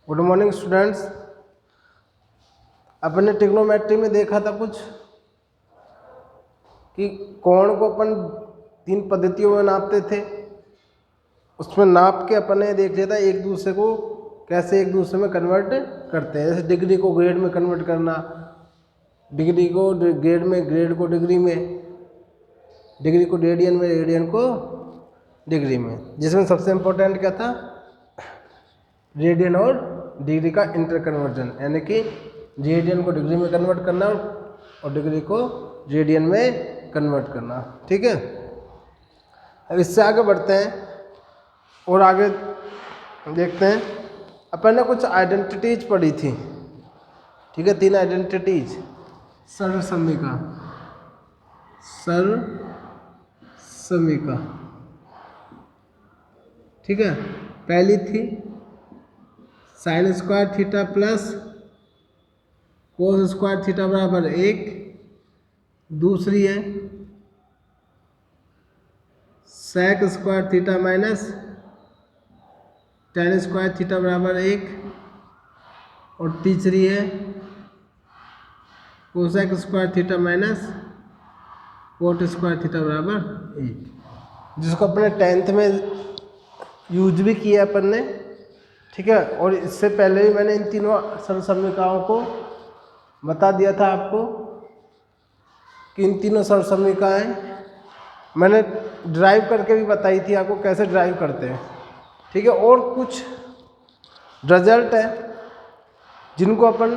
Good morning students. अपन ने trigonometry में देखा था कुछ कि कोण को अपन 3 पद्धतियों में नापते थे। उसमें नाप के अपन ने देख लिया था एक दूसरे को कैसे एक दूसरे में कन्वर्ट करते हैं। जैसे डिग्री को ग्रेड में कन्वर्ट करना, डिग्री को ग्रेड में, ग्रेड को डिग्री में, डिग्री को रेडियन में, रेडियन को डिग्री में। जिसमें सबसे इम्पोर्टेंट क्या था, रेडियन और डिग्री का इंटर कन्वर्जन, यानी कि रेडियन को डिग्री में कन्वर्ट करना और डिग्री को रेडियन में कन्वर्ट करना। ठीक है, अब इससे आगे बढ़ते हैं और आगे देखते हैं। अपन ने कुछ आइडेंटिटीज पढ़ी थी। ठीक है, 3 आइडेंटिटीज। सर्वसम्मिका, सर्वसम्मिका। ठीक है, पहली थी sine square theta plus cos square theta बराबर 1। दूसरी है sec square theta minus tan square theta बराबर 1। और तीसरी है cosec square theta minus cot square theta बराबर 1, जिसको अपने 10th में यूज भी किया अपन ने। ठीक है, और इससे पहले भी मैंने इन तीनों सर्वसम्मिकाओं को बता दिया था आपको कि इन तीनों सर्वसम्मिकाएं मैंने ड्राइव करके भी बताई थी आपको कैसे ड्राइव करते हैं। ठीक है, और कुछ रिजल्ट है जिनको अपन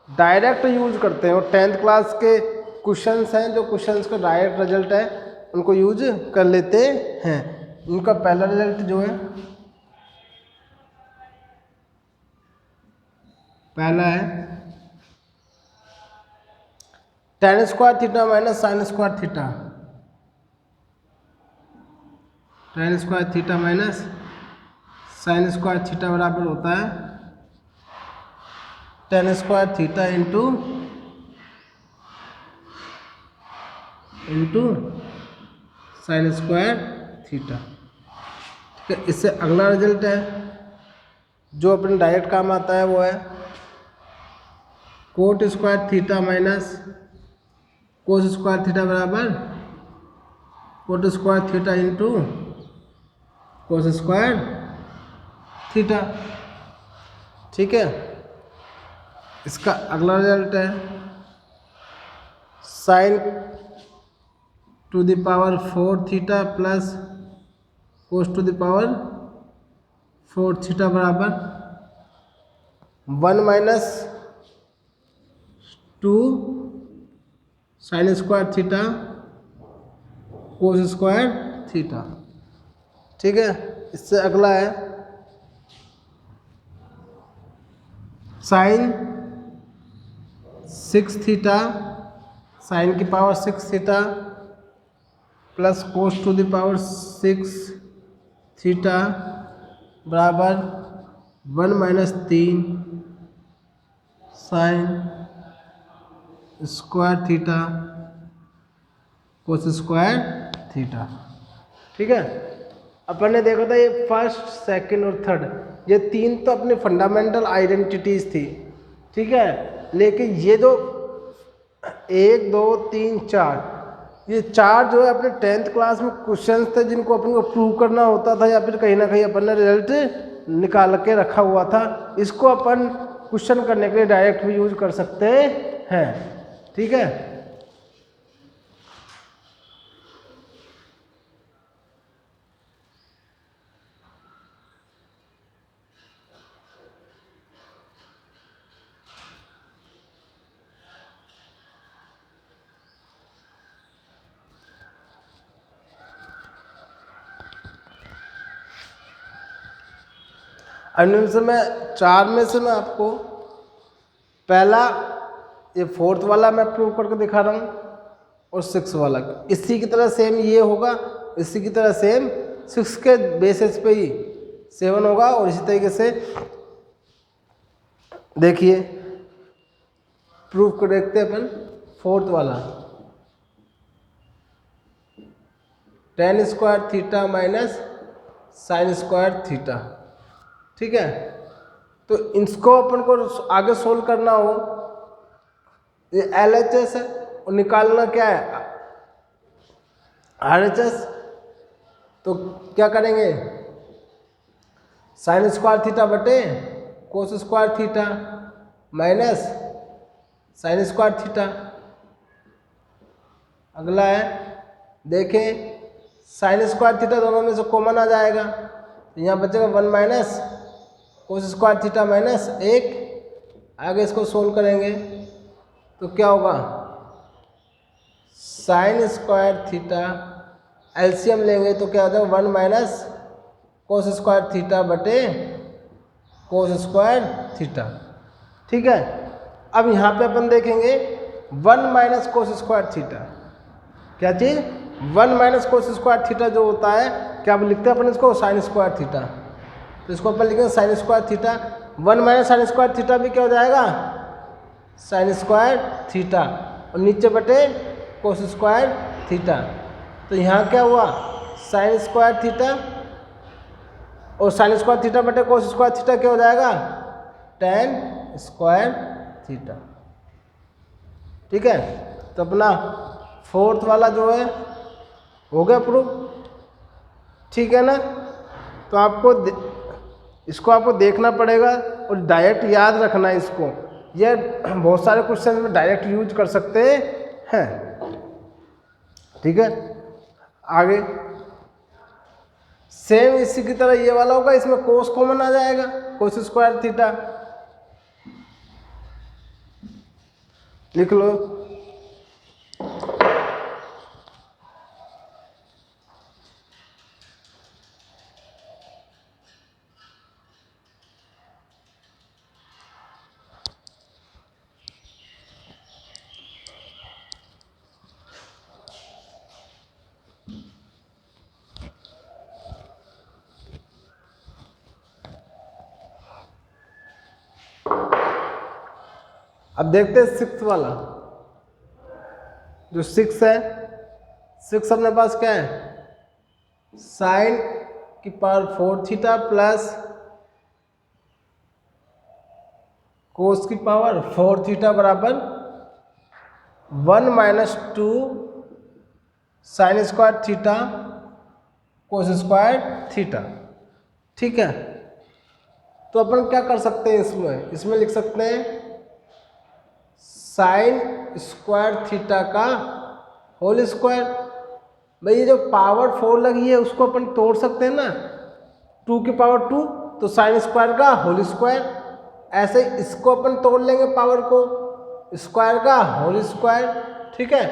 डायरेक्ट यूज करते हैं और 10th क्लास के क्वेश्चंस हैं, जो क्वेश्चंस का डायरेक्ट रिजल्ट है उनको यूज कर लेते हैं। इनका पहला रिजल्ट जो है, पहला है ten square theta minus sign square theta. Ten square theta minus sign square theta बराबर होता है ten square theta into sine square theta. ठीक है, इससे अगला रिजल्ट है जो अपने डायरेक्ट काम आता है, वो है cot square theta minus cos square theta बराबर cot square theta into cos square theta. ठीक है, इसका अगला रिजल्ट है sine to the power 4 theta plus cos to the power 4 theta बराबर 1 minus 2 sine square theta cos square theta. ठीक है, इससे अगला है साइन 6 थीटा, साइन की power 6 theta plus cos to the power 6 theta बराबर 1 minus 3 sine square theta cos square theta. ठीक है, अपन ने देखा था ये फर्स्ट, सेकंड और थर्ड, ये 3 तो अपनी फंडामेंटल आइडेंटिटीज थी। ठीक है, लेकिन ये जो 1 2 3 4, ये 4 जो है अपने 10th क्लास में क्वेश्चंस थे जिनको अपन को प्रूव करना होता था, या फिर कहीं ना कहीं अपन ने रिजल्ट निकाल के रखा हुआ था। इसको अपन क्वेश्चन करने के लिए डायरेक्ट भी यूज कर सकते हैं। ठीक है, इनमें से मैं 4 में से मैं आपको पहला ये 4th वाला मैं प्रूव करके दिखा रहा हूँ, और 6 वाला इसी की तरह सेम ये होगा, इसी की तरह सेम 6 के बेसिस पे ही 7 होगा। और इसी तरीके से देखिए प्रूव कर देखते हैं अपन 4th वाला, ten square theta minus sign square theta. ठीक है, तो इसको अपन को आगे सोल्व करना हो, ये LHS है और निकालना क्या है RHS। तो क्या करेंगे, साइन स्क्वायर थीटा बटे कोस square theta minus sign square theta. अगला है, देखें साइन स्क्वायर थीटा दोनों में से कॉमन आ जाएगा, तो यहाँ बचेगा 1 minus cos square theta minus 1। आगे इसको सोल्व करेंगे तो क्या होगा, साइन स्क्वायर थीटा एलसीएम लेंगे तो क्या हो जाएगा 1 माइनस कोस स्क्वायर थीटा बटे कोस स्क्वायर थीटा। ठीक है, अब यहाँ पे अपन देखेंगे 1 माइनस कोस स्क्वायर थीटा, क्या चीज़ 1 माइनस कोस स्क्वायर थीटा जो होता है, क्या लिखते हैं अपन इसको साइन स्क्वायर थीटा, तो इसको अपन लिखेंगे sign square theta. 1 minus sign square theta भी क्या हो जाएगा साइन स्क्वायर थीटा, और नीचे बटे कोस स्क्वायर थीटा। तो यहाँ क्या हुआ साइन स्क्वायर थीटा और साइन स्क्वायर थीटा बटे कोस स्क्वायर थीटा क्या हो जाएगा टेन स्क्वायर थीटा। ठीक है, तो अपना फोर्थ वाला जो है हो गया प्रूफ। ठीक है ना, तो आपको इसको आपको देखना पड़ेगा और डायरेक्ट याद रखना है इसको, ये बहुत सारे क्वेश्चन में डायरेक्ट यूज कर सकते हैं। ठीक है, आगे सेम इसी की तरह ये वाला होगा, इसमें कोस कॉमन आ जाएगा, कोस स्क्वायर थीटा लिख लो। अब देखते हैं सिक्स वाला, जो सिक्स है, सिक्स अपने पास क्या है साइन की पावर 4 थीटा प्लस कोस की पावर 4 थीटा बराबर 1 minus 2 sine square theta cos square theta. ठीक है, तो अपन क्या कर सकते हैं, इसमें लिख सकते हैं साइन स्क्वायर थीटा का होल स्क्वायर। भाई ये जो पावर 4 लगी है उसको अपन तोड़ सकते हैं ना, 2 की पावर 2 तो साइन स्क्वायर का होल स्क्वायर, ऐसे इसको अपन तोड़ लेंगे पावर को, स्क्वायर का होल स्क्वायर। ठीक है,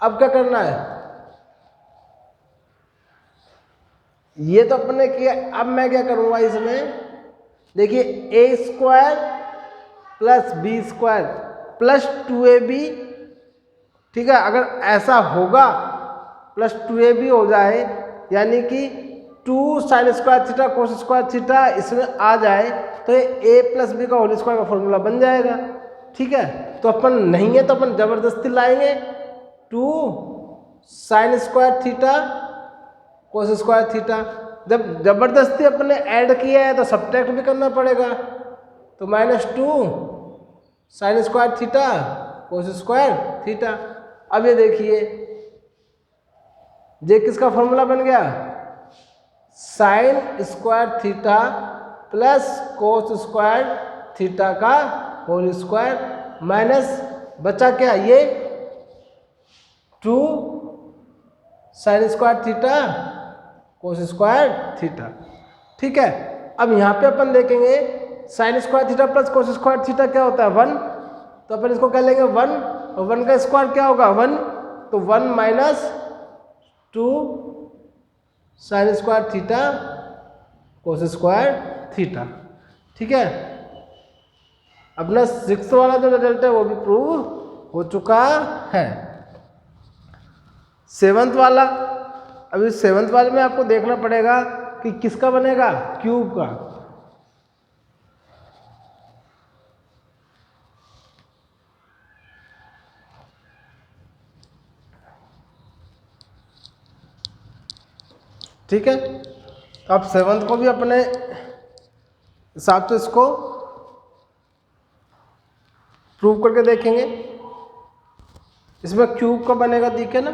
अब क्या करना है, ये तो अपन ने किया, अब मैं क्या करूंगा इसमें, देखिए a square plus b square plus 2ab। ठीक है, अगर ऐसा होगा प्लस 2ab हो जाए, यानी कि 2 sine square theta cos square theta इसमें आ जाए, तो ये a प्लस बी का होल स्क्वायर का फॉर्मूला बन जाएगा। ठीक है, तो अपन नहीं है तो अपन जबरदस्ती लाएंगे 2 sine square theta cos square theta. जब जबरदस्ती अपन ने ऐड किया है तो सब्ट्रैक्ट भी करना पड़ेगा, तो -2 sine square theta cos square theta. अब ये देखिए ये किसका फॉर्मूला बन गया, sign square theta plus cos square theta का होल स्क्वायर माइनस बचा क्या ये 2 sine square theta cos square theta. ठीक है, अब यहाँ पे अपन देखेंगे sign square theta plus cos square theta क्या होता है 1, तो अपन इसको कह लेंगे 1, और 1 का स्क्वायर क्या होगा 1, तो 1 minus 2 sine square theta cos square theta. ठीक है, अपना 6 वाला जो रिजल्ट है वो भी प्रूव हो चुका है। 7th वाला, अभी 7th वाले में आपको देखना पड़ेगा कि किसका बनेगा, क्यूब का। ठीक है, तो अब 7th को भी अपने इस आप तो इसको प्रूव करके देखेंगे। इसमें क्यूब का बनेगा, दिखे ना।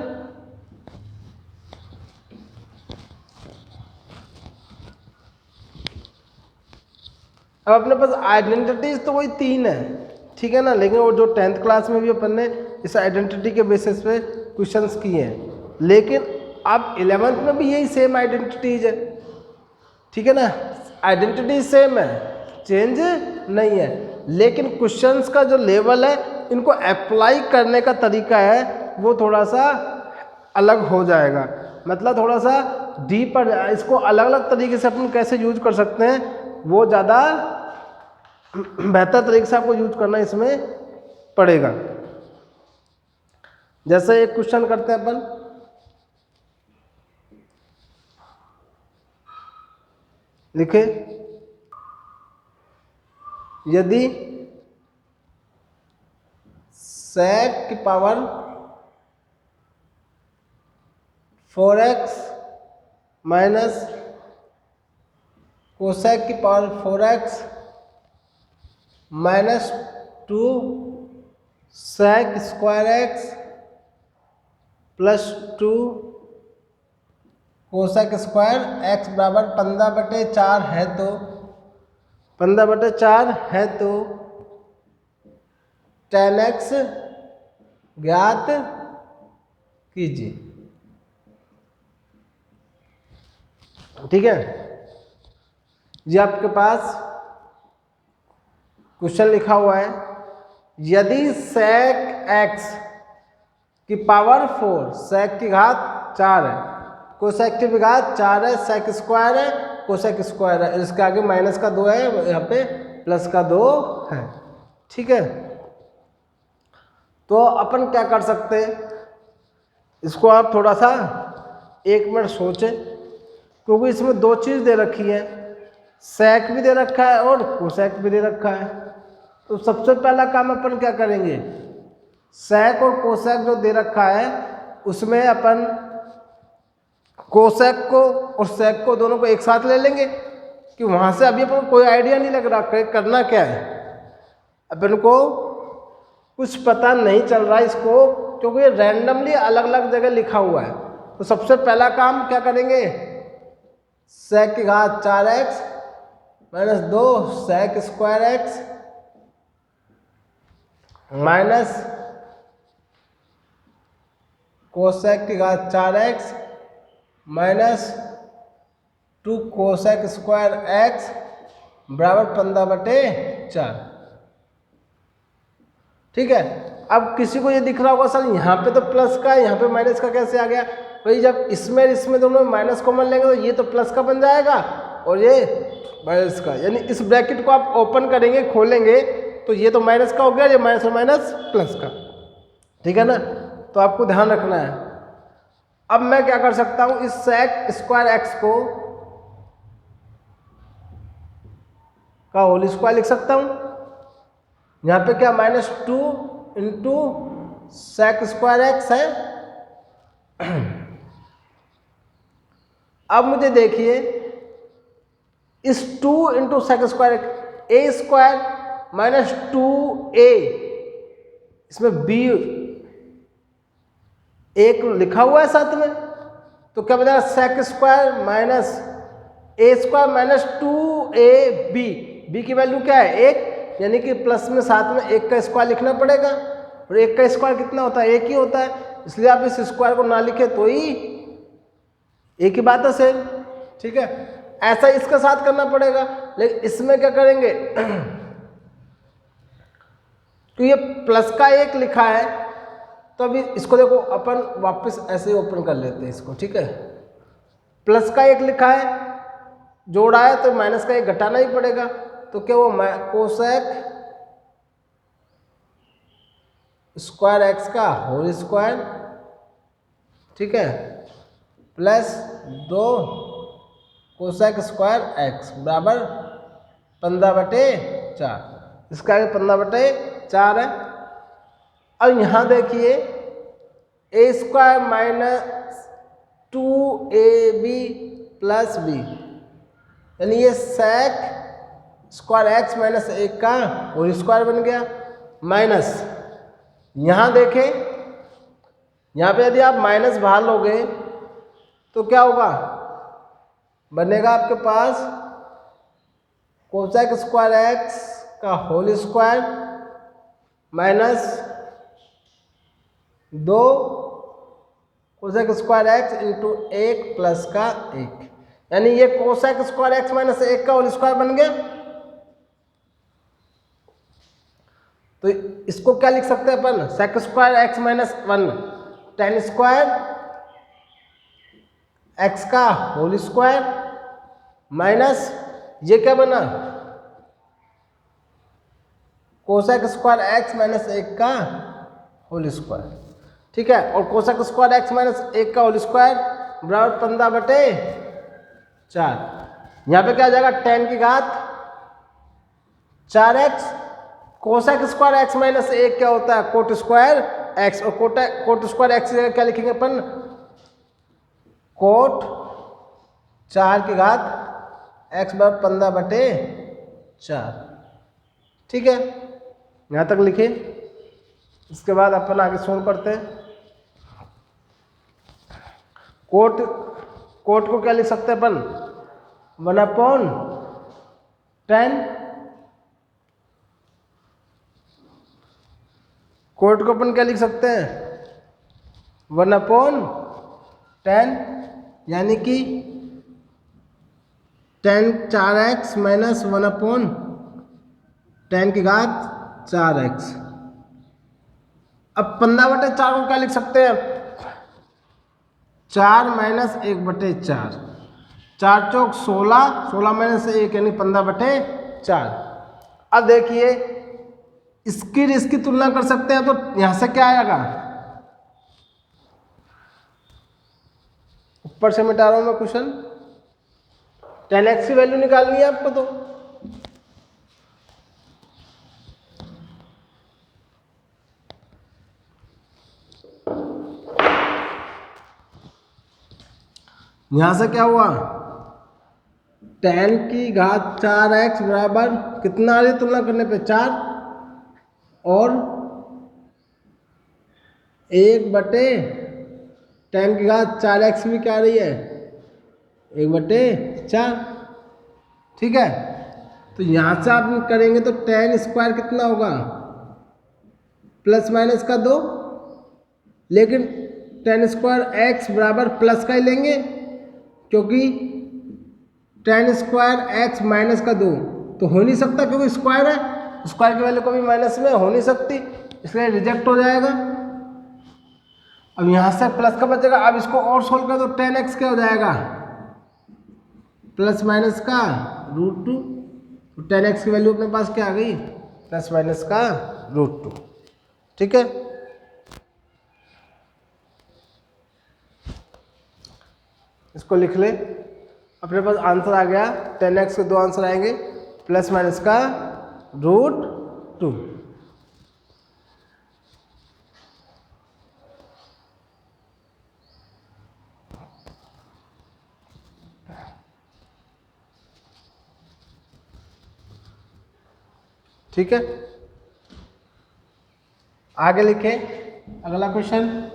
अब अपने पास आइडेंटिटीज तो वही 3 है, ठीक है ना, लेकिन वो जो 10th क्लास में भी अपन ने इस आइडेंटिटी के बेसिस पे क्वेश्चंस किए हैं, लेकिन अब 11th में भी यही सेम आइडेंटिटीज है, ठीक है ना। आइडेंटिटी सेम है, चेंज नहीं है, लेकिन क्वेश्चंस का जो लेवल है, इनको अप्लाई करने का तरीका है वो थोड़ा सा अलग हो जाएगा। मतलब थोड़ा सा डीपर, इसको अलग अलग तरीके से अपन कैसे यूज कर सकते हैं वो ज़्यादा बेहतर तरीके से आपको यूज करना इसमें पड़ेगा। जैसे एक क्वेश्चन करते हैं अपन, लिखे यदि sec की पावर 4x माइनस कोसेक की power 4x minus 2 sec square x plus 2 cosec square x बराबर 15/4 है, तो 15/4 है तो 10x ज्ञात कीजिए, ठीक है। ये आपके पास क्वेश्चन लिखा हुआ है, यदि sec x की पावर 4, sec की घात 4 है, कोसेक की भी घात 4 है, sec स्क्वायर है, कोसेक स्क्वायर है, इसके आगे माइनस का 2 है, यहाँ पे प्लस का 2 है, ठीक है। तो अपन क्या कर सकते हैं, इसको आप थोड़ा सा 1 मिनट सोचें, क्योंकि इसमें 2 चीज़ दे रखी है, sec भी दे रखा है और कोसेक भी दे रखा है। तो सबसे पहला काम अपन क्या करेंगे, sec और कोसेक जो दे रखा है उसमें अपन कोसेक को और sec को दोनों को एक साथ ले लेंगे, कि वहाँ से अभी अपन को कोई आइडिया नहीं लग रहा करना क्या है, अपन को कुछ पता नहीं चल रहा है इसको, क्योंकि ये रैंडमली अलग अलग जगह लिखा हुआ है। तो सबसे पहला काम क्या करेंगे, sec की घात 4x minus 2 sec square x minus cosec की घात 4x minus 2 cosec square x बराबर 15/4, ठीक है। अब किसी को ये दिख रहा होगा सर यहाँ पे तो प्लस का है, यहाँ पे माइनस का कैसे आ गया, भाई जब इसमें दोनों में माइनस कॉमन लेंगे तो ये तो प्लस का बन जाएगा और ये माइनस का, यानी इस ब्रैकेट को आप ओपन करेंगे, खोलेंगे तो ये तो माइनस का हो गया, ये माइनस और माइनस प्लस का, ठीक है ना। तो आपको ध्यान रखना है। अब मैं क्या कर सकता हूँ, इस sec स्क्वायर एक्स को का होल स्क्वायर लिख सकता हूँ। यहाँ पे क्या -2 इंटू sec स्क्वायर एक्स है। अब मुझे देखिए इस 2 into sec square a square minus 2a, इसमें b एक लिखा हुआ है साथ में, तो क्या बता sec square minus a square minus 2ab, b की वैल्यू क्या है 1, यानी कि प्लस में साथ में 1 का स्क्वायर लिखना पड़ेगा, और 1 का स्क्वायर कितना होता है 1 ही होता है, इसलिए आप इस स्क्वायर को ना लिखे तो ही एक ही बात है सेम, ठीक है। ऐसा इसके साथ करना पड़ेगा, लेकिन इसमें क्या करेंगे तो ये प्लस का 1 लिखा है, तो अभी इसको देखो अपन वापस ऐसे ही ओपन कर लेते हैं इसको, ठीक है। प्लस का 1 लिखा है, जोड़ा है तो माइनस का 1 घटाना ही पड़ेगा, तो क्या वो कोसेक स्क्वायर एक्स का होल स्क्वायर, ठीक है, प्लस 2 कोसेक स्क्वायर एक्स बराबर 15/4, इसका आगे 15/4 है। अब यहाँ देखिए a square minus 2ab plus b, यानी ये sec स्क्वायर एक्स माइनस 1 का होल स्क्वायर बन गया, माइनस यहाँ देखें, यहाँ पे यदि आप माइनस बाहर लोगे तो क्या होगा, बनेगा आपके पास कोसेक स्क्वायर एक्स का whole square minus 2 cosec square x into 1 plus का 1, यानी ये कोसेक स्क्वायर एक्स माइनस 1 का होल स्क्वायर बन गया। तो इसको क्या लिख सकते हैं अपन, sec square x minus 1 tan square x का होल स्क्वायर माइनस ये क्या बना, कोसेक स्क्वायर एक्स माइनस 1 का होल स्क्वायर, ठीक है। और कोसेक स्क्वायर एक्स माइनस 1 का होल स्क्वायर बराबर 15/4, यहाँ पे क्या आ जाएगा, 10 की घात 4x, cosec square x minus 1 क्या होता है, कोट स्क्वायर एक्स, और कोट स्क्वायर एक्स की जगह क्या लिखेंगे अपन, कोट 4 की घात x बराबर 15/4, ठीक है, यहाँ तक लिखे। इसके बाद अपन आगे सोल्व करते हैं। कोट को क्या लिख सकते हैं अपन, 1/10, कोट को अपन क्या लिख सकते हैं, 1/10, यानी कि 10 4x माइनस 1/10 की घात 4x। अब 15/4 को क्या लिख सकते हैं, 4 माइनस 1/4, 4 चौक 16, 16 माइनस 1 यानी 15/4। अब देखिए इसकी तुलना कर सकते हैं, तो यहां से क्या आएगा, ऊपर से मिटा रहा हूं मैं क्वेश्चन, 10x की वैल्यू निकालनी है आपको, तो यहां से क्या हुआ, 10 की घात 4x बराबर कितना आ रही है तुलना करने पे 4, और 1/10 की घात 4x भी क्या आ रही है, 1/4, ठीक है। तो यहां से आप करेंगे तो 10 स्क्वायर कितना होगा, प्लस माइनस का 2, लेकिन 10 स्क्वायर एक्स बराबर प्लस का ही लेंगे, क्योंकि 10 स्क्वायर एक्स माइनस का 2 तो हो नहीं सकता, क्योंकि स्क्वायर है, स्क्वायर की वैल्यू कभी माइनस में हो नहीं सकती, इसलिए रिजेक्ट हो जाएगा। अब यहां से प्लस का बचेगा, अब इसको और सोल्व कर दो, 10x क्या हो जाएगा, प्लस माइनस का √2, तो 10x की वैल्यू अपने पास क्या आ गई, प्लस माइनस का √2, ठीक है। इसको लिख ले, अपने पास आंसर आ गया, 10x के 2 आंसर आएंगे, प्लस माइनस का √2। ठीक है, आगे लिखें अगला क्वेश्चन।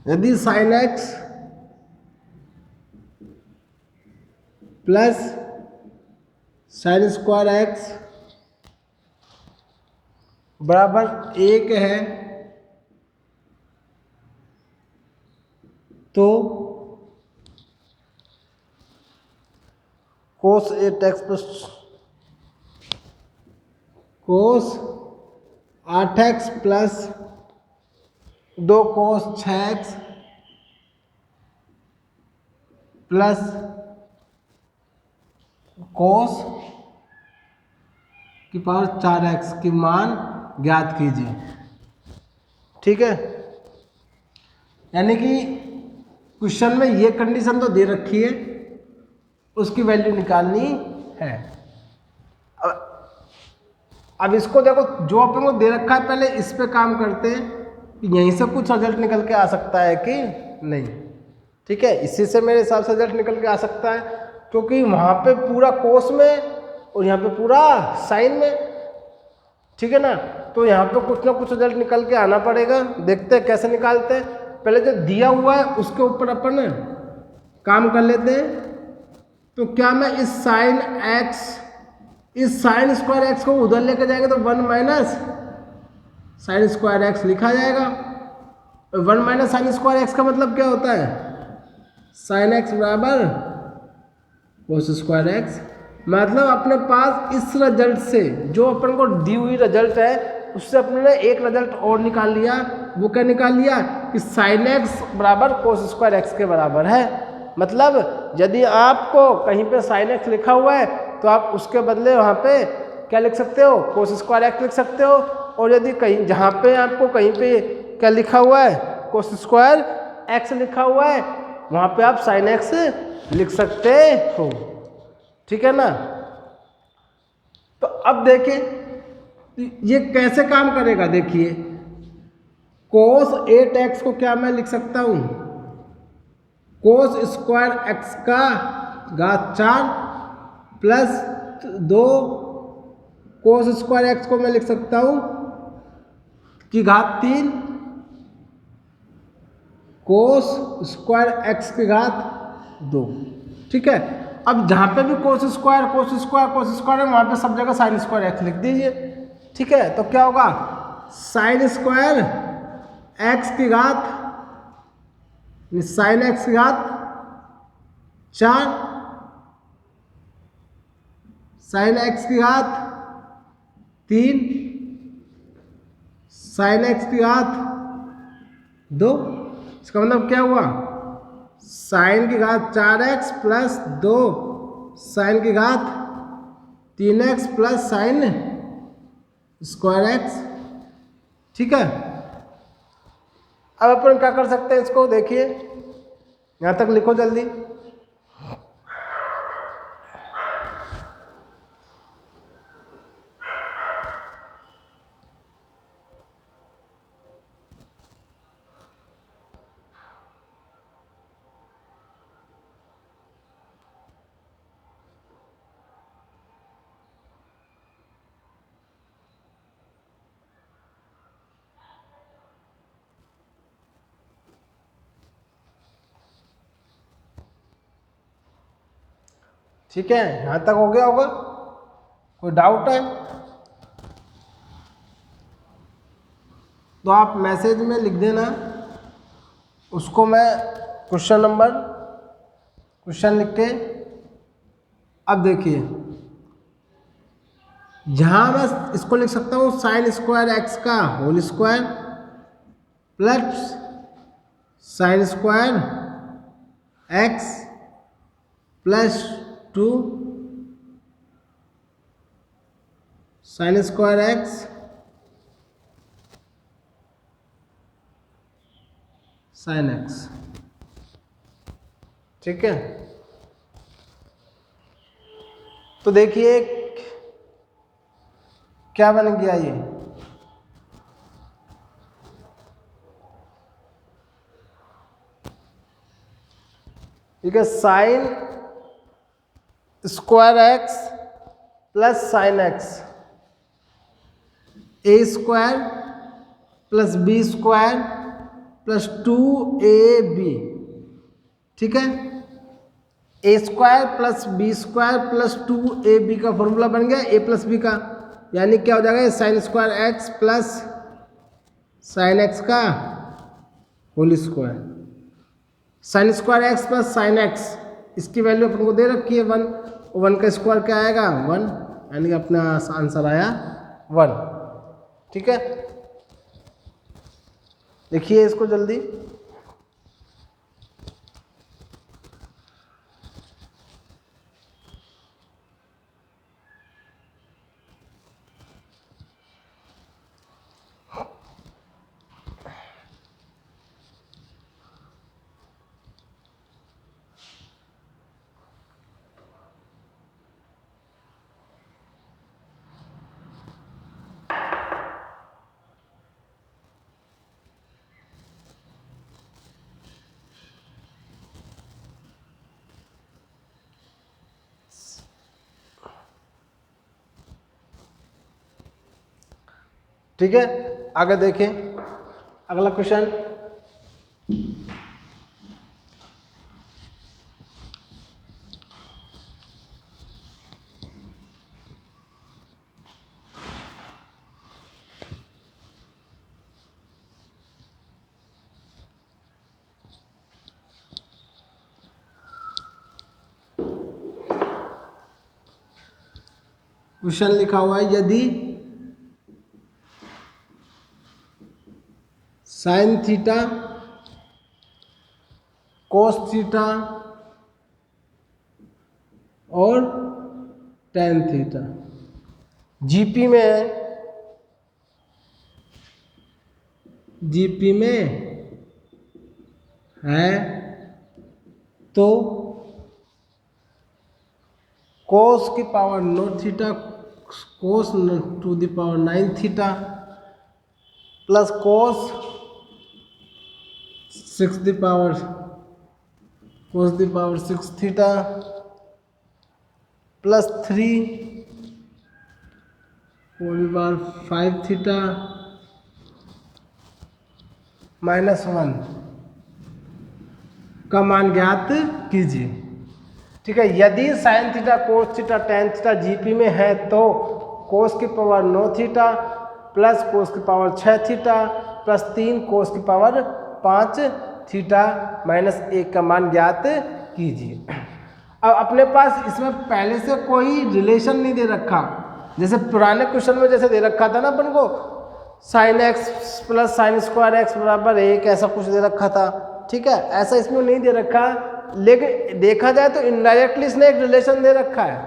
यदि sin x plus sin square x बराबर 1 है, तो cos 8x plus cos 8x plus 2 cos 6x plus cos की पावर 4x की मान ज्ञात कीजिए। ठीक है, यानी कि क्वेश्चन में ये कंडीशन तो दे रखी है, उसकी वैल्यू निकालनी है। अब इसको देखो, जो अपन को दे रखा है पहले इस पे काम करते हैं कि यहीं से कुछ रिजल्ट निकल के आ सकता है कि नहीं। ठीक है, इसी से मेरे हिसाब से रिजल्ट निकल के आ सकता है, क्योंकि वहाँ पे पूरा कोस में और यहाँ पे पूरा साइन में। ठीक है ना, तो यहाँ पे कुछ ना कुछ रिजल्ट निकल के आना पड़ेगा। देखते हैं कैसे निकालते हैं। पहले जो दिया हुआ है उसके ऊपर अपन काम कर लेते हैं। तो क्या मैं इस साइन एक्स, इस साइन स्क्वायर एक्स को उधर लेकर जाएंगे तो 1 माइनस साइन स्क्वायर एक्स लिखा जाएगा। 1 माइनस साइन स्क्वायर एक्स का मतलब क्या होता है, साइन एक्स बराबर कोस स्क्वायर एक्स। मतलब अपने पास इस रिजल्ट से, जो अपन को दी हुई रिजल्ट है, उससे अपने ने एक रिजल्ट और निकाल लिया। वो क्या निकाल लिया कि साइन एक्स बराबर कोस स्क्वायर एक्स के बराबर है। मतलब यदि आपको कहीं पे साइन एक्स लिखा हुआ है तो आप उसके बदले वहाँ पे क्या लिख सकते हो, कोस स्क्वायर एक्स लिख सकते हो। और यदि कहीं जहाँ पे आपको कहीं पे क्या लिखा हुआ है, कोस स्क्वायर एक्स लिखा हुआ है, वहाँ पे आप साइन एक्स लिख सकते हो। ठीक है ना। तो अब देखिए ये कैसे काम करेगा। देखिए कोस 8x को क्या मैं लिख सकता हूँ, कोस स्क्वायर एक्स का घात 4 प्लस 2 कोस स्क्वायर एक्स को मैं लिख सकता हूँ की घात 3 कोस स्क्वायर एक्स की घात 2। ठीक है, अब जहाँ पे भी कोस स्क्वायर है वहाँ पे सब जगह साइन स्क्वायर एक्स लिख दीजिए। ठीक है, तो क्या होगा, साइन स्क्वायर एक्स की घात, साइन एक्स की घात 4 साइन एक्स की घात 3 साइन एक्स की घात 2। इसका मतलब क्या हुआ, साइन की घात 4x प्लस 2 साइन की घात 3x plus sine square x. ठीक है, अब अपन क्या कर सकते हैं, इसको देखिए, यहाँ तक लिखो जल्दी। ठीक है, यहाँ तक हो गया होगा, कोई डाउट है तो आप मैसेज में लिख देना, उसको मैं क्वेश्चन लिख के। अब देखिए जहाँ मैं इसको लिख सकता हूँ साइन स्क्वायर एक्स का whole square plus sine square x plus 2 sine square x sine x. ठीक है, तो देखिए क्या बन गया ये, ठीक है, sine square x plus sine x a square plus b square plus 2ab। ठीक है, a square plus b square plus 2ab का फॉर्मूला बन गया a प्लस बी का, यानी क्या हो जाएगा, sine square x plus sine x का whole square. Sine square x plus sine x, इसकी वैल्यू अपन को दे रखी है 1, 1 का स्क्वायर क्या आएगा 1, यानी कि अपना आंसर आया 1। ठीक है, देखिए इसको जल्दी। ठीक है, आगे देखें अगला क्वेश्चन। क्वेश्चन लिखा हुआ है, यदि साइन थीटा कोस थीटा और टेन थीटा जीपी में है, जीपी में है तो कोस की power 9 theta cos to the power 9 theta plus cos 6 the power cos the power 6 theta plus 3 4 the power 5 theta minus 1 का मान ज्ञात कीजिए। ठीक है, यदि sine theta cos theta tan theta GP में है तो कोस की पावर 9 थीटा प्लस कोस की पावर 6 थीटा प्लस 3 कोस की पावर 5 थीटा माइनस 1 का मान ज्ञात कीजिए। अब अपने पास इसमें पहले से कोई रिलेशन नहीं दे रखा, जैसे पुराने क्वेश्चन में जैसे दे रखा था ना अपन को sine x plus sine square x बराबर 1, ऐसा कुछ दे रखा था। ठीक है, ऐसा इसमें नहीं दे रखा, लेकिन देखा जाए तो इनडायरेक्टली इसने एक रिलेशन दे रखा है,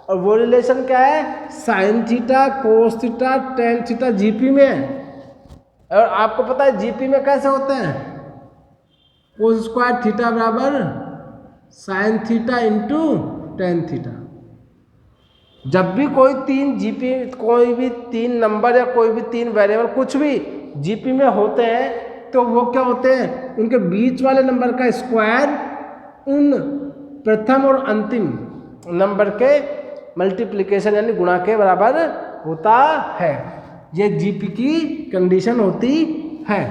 और वो रिलेशन क्या है, sign theta cos theta tan theta GP में है। और आपको पता है जीपी में कैसे होते हैं, कोस स्क्वायर थीटा बराबर sine theta into tan theta. जब भी कोई तीन जीपी कोई भी तीन नंबर या कोई भी तीन वेरिएबल कुछ भी जीपी में होते हैं तो वो क्या होते हैं, उनके बीच वाले नंबर का स्क्वायर उन प्रथम और अंतिम नंबर के मल्टीप्लिकेशन यानी गुणा के बराबर होता है। ये जीपी की कंडीशन होती है।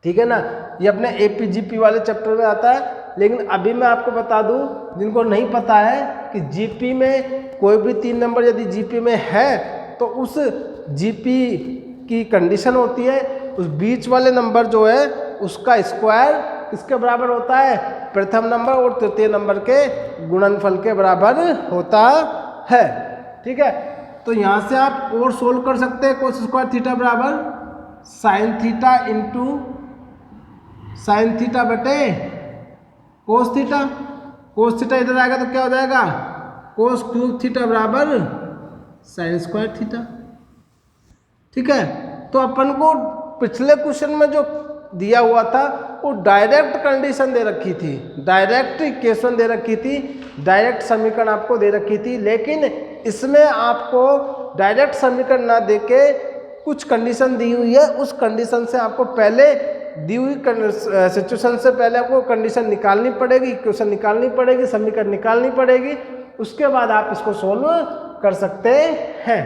ठीक है ना, ये अपने एपीजीपी वाले चैप्टर में आता है। लेकिन अभी मैं आपको बता दूं जिनको नहीं पता है कि जीपी में कोई भी तीन नंबर यदि जीपी में है तो उस जीपी की कंडीशन होती है उस बीच वाले नंबर जो है उसका स्क्वायर किसके बराबर होता है, प्रथम नंबर और तृतीय नंबर के गुणनफल के बराबर होता है। ठीक है, तो यहाँ से आप और सोल्व कर सकते हैं। कोस स्क्वायर थीटा बराबर sine theta into sine theta बटे कोस थीटा। कोस थीटा इधर आएगा तो क्या हो जाएगा, कोस क्यूब थीटा बराबर साइन स्क्वायर थीटा। ठीक है, तो अपन को पिछले क्वेश्चन में जो दिया हुआ था वो डायरेक्ट कंडीशन दे रखी थी, डायरेक्ट इक्वेशन दे रखी थी, डायरेक्ट समीकरण आपको दे रखी थी। लेकिन इसमें आपको डायरेक्ट समीकरण ना देके कुछ कंडीशन दी हुई है, उस कंडीशन से आपको पहले दी हुई सिचुएशन से पहले आपको कंडीशन निकालनी पड़ेगी, इक्वेशन निकालनी पड़ेगी, समीकरण निकालनी पड़ेगी, उसके बाद आप इसको सोल्व कर सकते हैं।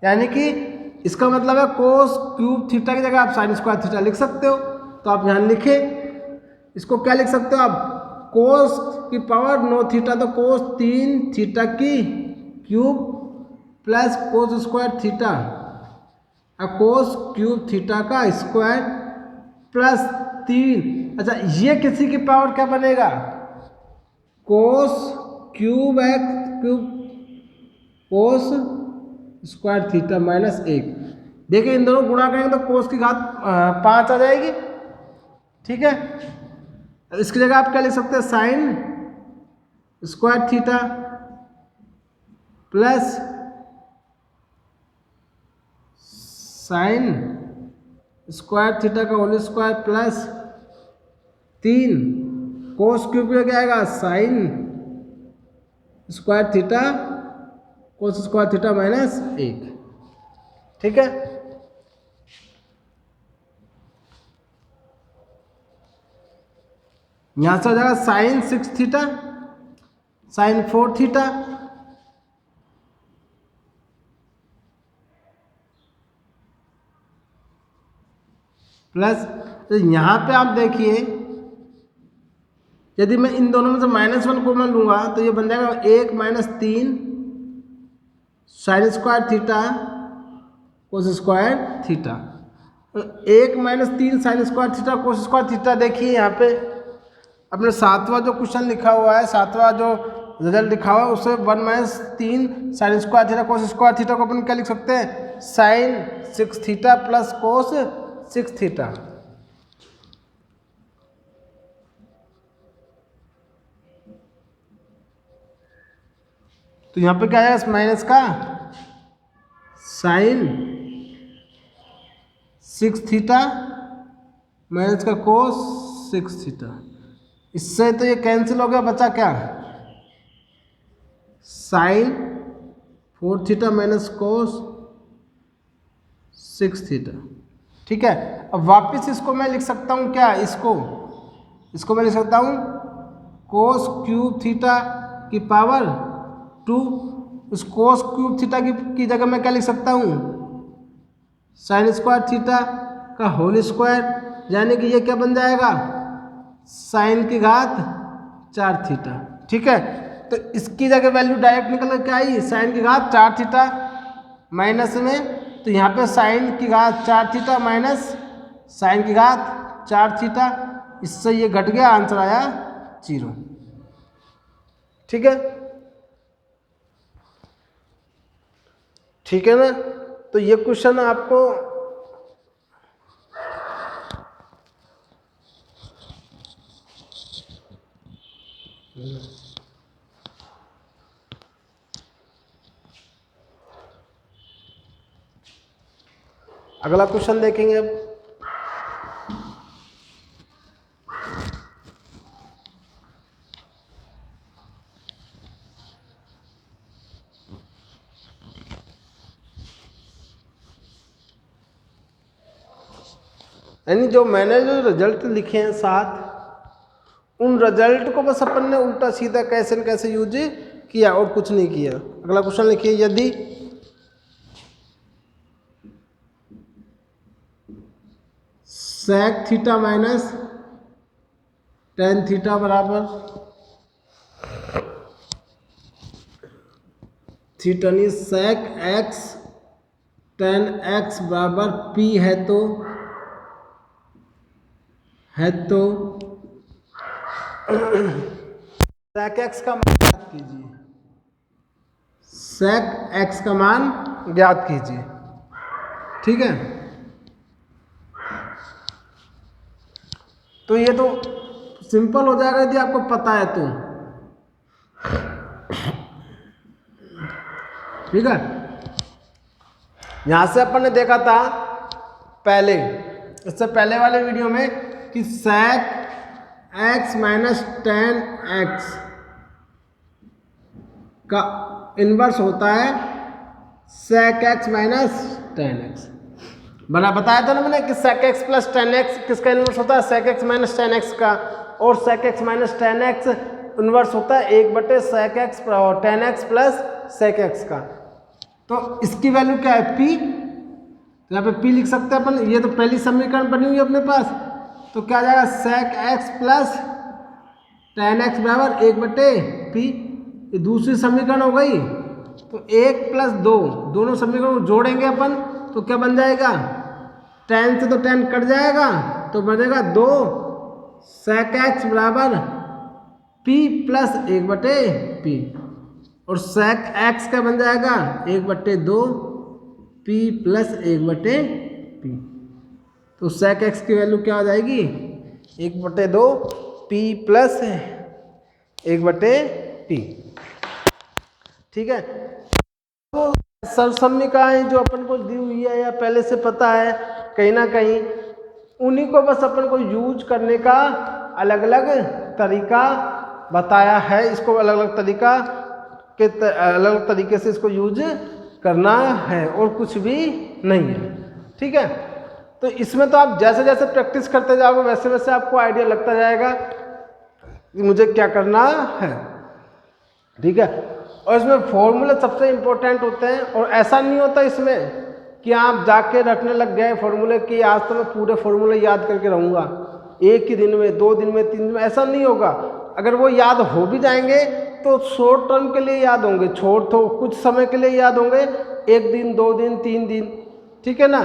यानी कि इसका मतलब है कोस क्यूब थीटा की जगह आप साइन स्क्वायर थीटा लिख सकते हो। तो आप यहाँ लिखें, इसको क्या लिख सकते हो आप, कोस की पावर 9 थीटा तो कोस 3 थीटा की cube plus cos square theta और कोस क्यूब थीटा का स्क्वायर प्लस 3। अच्छा, ये किसी की पावर क्या बनेगा, कोस क्यूब एक्स क्यूब कोस स्क्वायर थीटा माइनस 1। देखिए इन दोनों गुणा करेंगे तो कोस की घात 5 आ जाएगी। ठीक है, इसकी जगह आप क्या लिख सकते हैं, sine square theta plus sine square theta का whole square plus 3 cos cube में क्या आएगा, sine square theta cos square theta minus 1। ठीक है, यहां से हो जाएगा sine 6 theta sine 4 theta plus, तो यहाँ पे आप देखिए यदि मैं इन दोनों में से -1 कॉमन लूँगा तो ये बन जाएगा 1 - 3 sine square theta cos square theta. 1 - 3 sine square theta cos square theta. देखिए यहाँ पे अपने 7वां जो क्वेश्चन लिखा हुआ है, 7वां जो रिजल्ट लिखा हुआ है उससे 1 - 3 sine square theta cos square theta को अपन क्या लिख सकते हैं, sine 6 theta plus cos 6 theta. तो यहाँ पे क्या आएगा माइनस का साइन 6 थीटा माइनस का कोस 6 थीटा। इससे तो ये कैंसिल हो गया, बचा क्या, sine 4 theta minus cos 6 theta. ठीक है, अब वापस इसको मैं लिख सकता हूँ क्या, इसको मैं लिख सकता हूँ कोस क्यूब थीटा की पावर 2। उस कोस क्यूब थीटा की जगह मैं क्या लिख सकता हूँ, साइन स्क्वायर थीटा का होल स्क्वायर, यानी कि ये क्या बन जाएगा, साइन की घात 4 थीटा। ठीक है, तो इसकी जगह वैल्यू डायरेक्ट निकल कर क्या आई, साइन की घात 4 थीटा माइनस में, तो यहाँ पे साइन की घात 4 थीटा माइनस साइन की घात 4 थीटा, इससे ये घट गया, आंसर आया 0। ठीक है, ठीक है ना। तो ये क्वेश्चन आपको अगला क्वेश्चन देखेंगे अब। यानी जो मैंने जो रिजल्ट लिखे हैं 7, उन रिजल्ट को बस अपन ने उल्टा सीधा कैसे न कैसे यूज किया और कुछ नहीं किया। अगला क्वेश्चन लिखिए, यदि sec theta minus tan theta बराबर थीटा नहीं sec x tan x बराबर p है तो sec x का मान ज्ञात कीजिए, sec x का मान ज्ञात कीजिए। ठीक है, तो ये तो सिंपल हो जाएगा यदि आपको पता है तो। ठीक है, यहां से अपन ने देखा था पहले, इससे पहले वाले वीडियो में कि sec x minus tan x का इन्वर्स होता है sec x minus tan x। बताया था ना मैंने कि sec x plus tan x किसका इन्वर्स होता है, sec x minus tan x का, और sec x minus tan x inverse होता है 1/sec x tan x plus sec x का। तो इसकी वैल्यू क्या है, p, तो यहाँ पे p लिख सकते हैं अपन। ये तो पहली समीकरण बनी हुई है अपने पास, तो क्या आ जाएगा sec x plus tan x बराबर 1/p। ये दूसरी समीकरण हो गई, तो 1 + 2 दोनों समीकरण को जोड़ेंगे अपन तो क्या बन जाएगा, tan से तो tan कट जाएगा तो बनेगा 2 sec x बराबर p प्लस 1/p, और sec x का बन जाएगा 1/2 p प्लस 1/p। तो sec x की वैल्यू क्या हो जाएगी, 1/2 p प्लस 1/p। ठीक है, तो सर्वसम्मिकाएं जो अपन को दी हुई है या पहले से पता है कहीं ना कहीं, उन्हीं को बस अपन को यूज करने का अलग अलग तरीका बताया है। इसको अलग अलग तरीके से इसको यूज करना है और कुछ भी नहीं है। ठीक है, तो इसमें तो आप जैसे जैसे प्रैक्टिस करते जाओगे वैसे वैसे आपको आइडिया लगता जाएगा कि मुझे क्या करना है। ठीक है, और इसमें फॉर्मूले सबसे इम्पोर्टेंट होते हैं, और ऐसा नहीं होता इसमें कि आप जाके रटने लग गए फॉर्मूले कि आज तो मैं पूरे फॉर्मूले याद करके रहूँगा, एक ही दिन में, 2 दिन में, 3 दिन में, ऐसा नहीं होगा। अगर वो याद हो भी जाएंगे तो शॉर्ट टर्म के लिए याद होंगे, छोड़ तो कुछ समय के लिए याद होंगे, 1 दिन, 2 दिन, 3 दिन, ठीक है ना।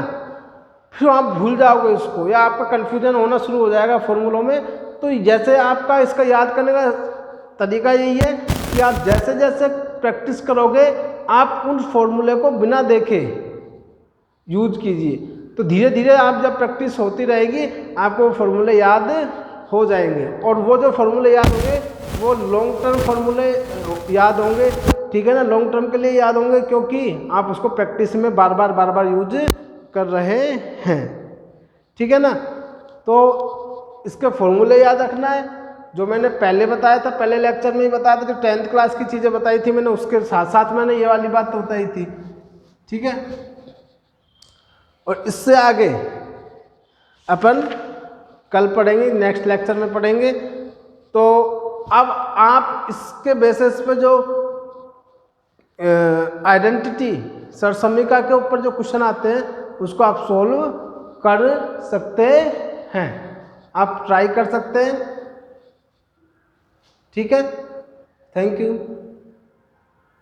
फिर आप भूल जाओगे इसको, या आपका कन्फ्यूजन होना शुरू हो जाएगा फॉर्मूलों में। तो जैसे आपका इसका याद करने का तरीका यही है कि आप जैसे जैसे प्रैक्टिस करोगे आप उन फॉर्मूले को बिना देखे यूज कीजिए, तो धीरे धीरे आप जब प्रैक्टिस होती रहेगी आपको वो फॉर्मूले याद हो जाएंगे। और वो जो फॉर्मूले याद होंगे वो लॉन्ग टर्म फॉर्मूले याद होंगे, ठीक है ना, लॉन्ग टर्म के लिए याद होंगे, क्योंकि आप उसको प्रैक्टिस में बार बार यूज कर रहे हैं, ठीक है ना। तो इसके फॉर्मूले याद रखना है, जो मैंने पहले बताया था, पहले लेक्चर में ही बताया था, जो 10th क्लास की चीज़ें बताई थी मैंने, उसके साथ साथ मैंने ये वाली बात तो बताई थी, ठीक है। और इससे आगे अपन कल पढ़ेंगे, नेक्स्ट लेक्चर में पढ़ेंगे। तो अब आप इसके बेसिस पे जो आइडेंटिटी सरसमीका के ऊपर जो क्वेश्चन आते हैं उसको आप सोल्व कर सकते हैं, आप ट्राई कर सकते हैं, ठीक है। Thank you.